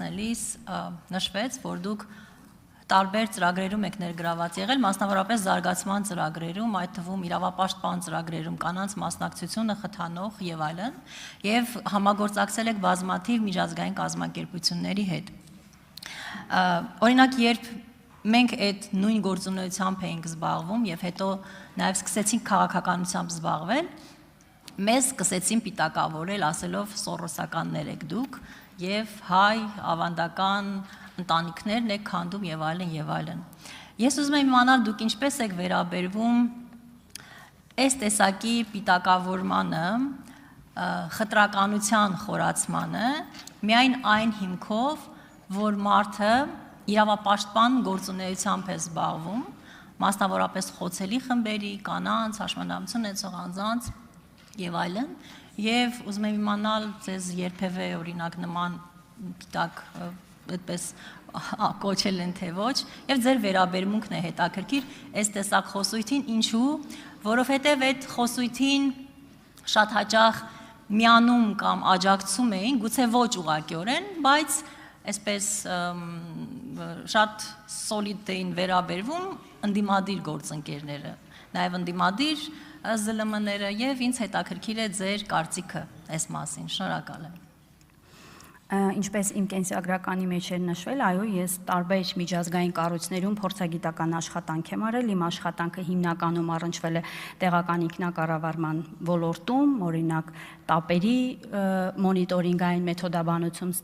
ներկայացնելիս նշվեց, որ դուք տարբեր ծրագրերում եք ներգրաված եղել, մասնավորապես զարգացման ծրագրերում, այդ թվում իրավապաշտպան ծրագրերում կանանց մասնակցությունը խթանող եւ այլն, եւ համագործակցել եք բազմաթիվ միջազգային կազմակերպությունների հետ։ Օրինակ, երբ մենք այդ նույն գործունեությամբ էինք զբաղվում եւ հետո նաեւ սկսեցինք քաղաքականությամբ զբաղվել, մեզ սկսեցին պիտակավորել, ասելով սորոսականներ եք դուք եւ հայ ավանդական ընտանիքներն եք քանդում եւ այլն եւ այլն։ Ես ուզում եմ իմանալ դուք ինչպես եք վերաբերվում այս տեսակի պիտակավորմանը, խտրականության խորացմանը, միայն այն հիմքով, որ մարդը իրավապաշտպան գործունեությամբ է զբաղվում, մասնավորապես խոցելի խմբերի, կանանց, հաշմանդամություն ունեցող անձանց եւ այլն, եւ ուզում եմ իմանալ ձեզ երբևէ օրինակ նման պիտակ այդպես կոչել են թե ոչ, եւ ձեր վերաբերմունքն է հետաքրքիր այս տեսակ խոսույթին, ինչու, որովհետեւ այդ խոսույթին շատ հաճախ միանում կամ աջակցում էին, գուցե ոչ ուղղակիորեն, բայց այսպես շատ սոլիդ էին վերաբերվում ընդդիմադիր գործընկերները, նաեւ ընդդիմադիր ԶԼՄ-ները եւ ինձ հետաքրքիր է ձեր կարծիքը այս մասին, շնորհակալ եմ։ Ինչպես իմ կենսագրականի մեջ էր նշվել, այո, ես տարբեր միջազգային կառույցներում փորձագիտական աշխատանք եմ արել, իմ աշխատանքը հիմնականում առնչվել է տեղական ինքնակառավարման ոլորտում, օրինակ տապերի մոնիտորինգային մեթոդաբանություն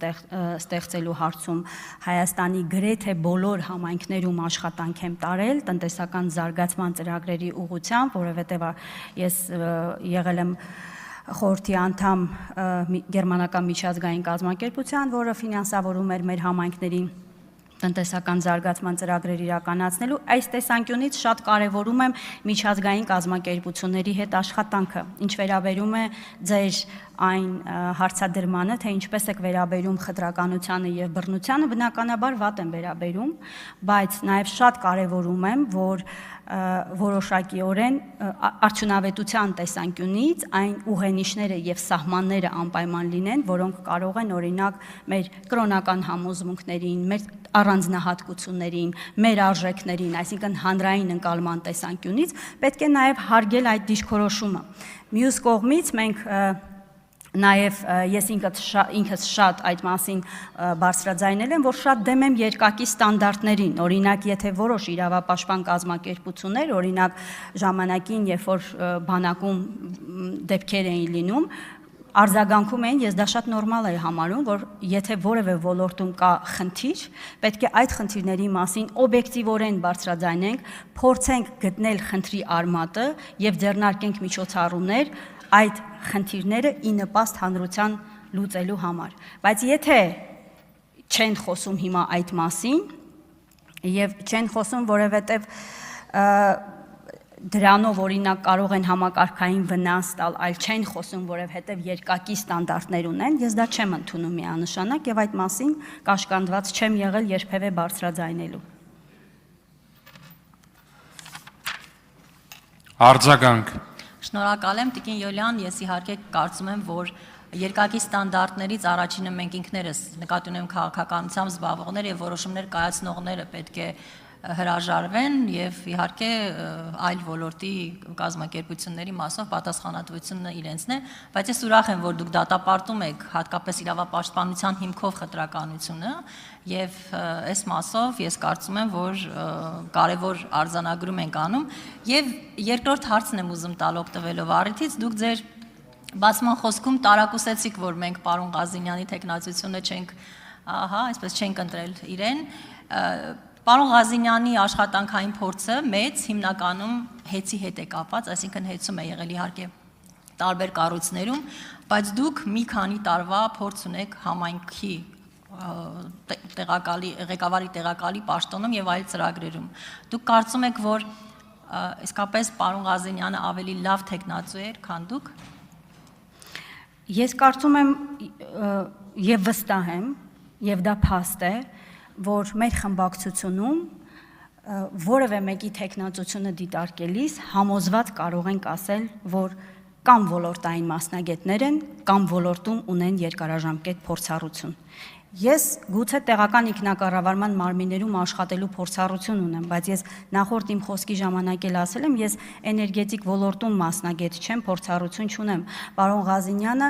ստեղծելու հարցում Հայաստանի գրեթե բոլոր համայնքներում աշխատանք եմ տարել տնտեսական զարգացման ծրագրերի ուղղությամբ, որովհետև ես եղել եմ խորհրդի անդամ գերմանական միջազգային կազմակերպության, որը ֆինանսավորում էր մեր համայնքների տնտեսական զարգացման ծրագրեր իրականացնելու, այս տեսանկյունից շատ կարևորում եմ միջազգային կազմակերպությունների հետ աշխատանքը, ինչ վերաբերում է ձեր այն հարցադրմանը, թե ինչպես եք վերաբերում խտրականությանը եւ բռնությանը, բնականաբար վատ եմ վերաբերում, բայց նաեւ շատ կարևորում եմ, որ որոշակիորեն արդյունավետության տեսանկյունից այն ուղենիշները եւ սահմանները անպայման լինեն, որոնք կարող են օրինակ մեր կրոնական համոզմունքներին, մեր առանձնահատկություններին, մեր արժեքներին, այսինքն հանրային ընկալման տեսանկյունից պետք է նաեւ հարգել այդ դիրքորոշումը։ Մյուս կողմից մենք Նաև ես ինքս շատ այդ մասին բարձրաձայնել եմ, որ շատ դեմ եմ երկակի ստանդարտներին, օրինակ եթե որոշ իրավապաշտպան կազմակերպություններ, օրինակ ժամանակին, երբ որ բանակում դեպքեր էին լինում, արձագանքում էին, ես դա շատ նորմալ եմ համարում, որ եթե որևէ ոլորտում կա խնդիր, պետք է այդ խնդիրների մասին օբյեկտիվորեն բարձրաձայնենք, փորձենք գտնել խնդրի արմատը եւ ձեռնարկենք միջոցառումներ այդ խնդիրները ի նպաստ հանրության լուծելու համար, բայց եթե չեն խոսում հիմա այդ մասին եւ չեն խոսում, որովհետեւ դրանով օրինակ կարող են համակարգային վնաս տալ, այլ չեն խոսում, որովհետև երկակի ստանդարտներ ունեն, ես դա չեմ ընդունում միանշանակ եւ այդ մասին կաշկանդված չեմ եղել երբևէ բարձրաձայնելու։ Արձագանք։ Շնորհակալ եմ Տիկին Յոլյան, ես իհարկե կարծում եմ, որ երկակի ստանդարտներից առաջինը մենք ինքներս նկատի ունեմ քաղաքականությամբ զբաղվողներ եւ որոշումներ կայացնողները պետք է հրաժարվեն եւ իհարկե այլ ոլորտի կազմակերպությունների մասով պատասխանատվությունը իրենցն է, բայց ես ուրախ եմ, որ դուք դատապարտում եք հատկապես իրավապաշտպանության հիմքով խտրականությունը եւ այս մասով ես կարծում եմ, որ կարեւոր արձանագրում ենք անում եւ երկրորդ հարցն եմ ուզում տալ օգտվելով առիթից, դուք ձեր բացման խոսքում տարակուսեցիք, որ մենք պարոն Ղազինյանի տեխնացությունը չենք, այսպես չենք ընտրել իրեն Պարոն Ղազինյանի աշխատանքային փորձը մեծ հիմնականում հեծի հետ է կապված, այսինքն հեծում է եղել իհարկե տարբեր կառույցներում, բայց դուք մի քանի տարվա փորձ ունեք համայնքի ղեկավարի տեղակալի պաշտոնում եւ այլ ծրագրերում։ Դուք կարծում եք, որ իսկապես պարոն Ղազինյանը ավելի լավ տեխնացու էր, քան դուք։ Ես կարծում եմ եւ վստահ եմ, եւ դա փաստ է, որ մեր խմբակցությունում որևէ մեկի տեխնացությունը դիտարկելիս համոզված կարող ենք ասել, որ կամ ոլորտային մասնագետներ են, կամ ոլորտում ունեն երկարաժամկետ փորձառություն։ Ես գուցե տեղական ինքնակառավարման մարմիններում աշխատելու փորձառություն ունեմ, բայց ես նախորդ իմ խոսքի ժամանակ էլ ասել եմ, ես էներգետիկ ոլորտում մասնագետ չեմ, փորձառություն չունեմ։ Պարոն Ղազինյանը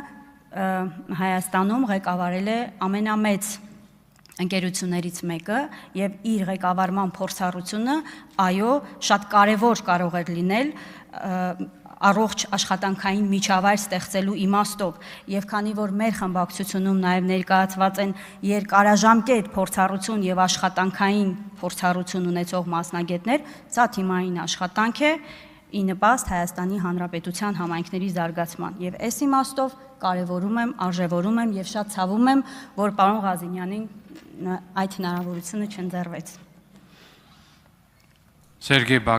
Հայաստանում ղեկավարել է ամենամեծ ընկերություններից մեկը եւ իր ղեկավարման փորձառությունը, այո, շատ կարեւոր կարող էր լինել առողջ աշխատանքային միջավայր ստեղծելու իմաստով եւ քանի որ մեր խմբակցությունում նաեւ ներկայացված են երկարաժամկետ փորձառություն եւ աշխատանքային փորձառություն ունեցող մասնագետներ, սա թիմային աշխատանք է ի նպաստ Հայաստանի Հանրապետության համայնքների զարգացման եւ այս իմաստով կարեւորում եմ, արժեվորում եմ եւ շատ ցավում եմ, որ պարոն Ղազինյանին այդ հնարավորությունը չընձեռվեց։ Սերգեյ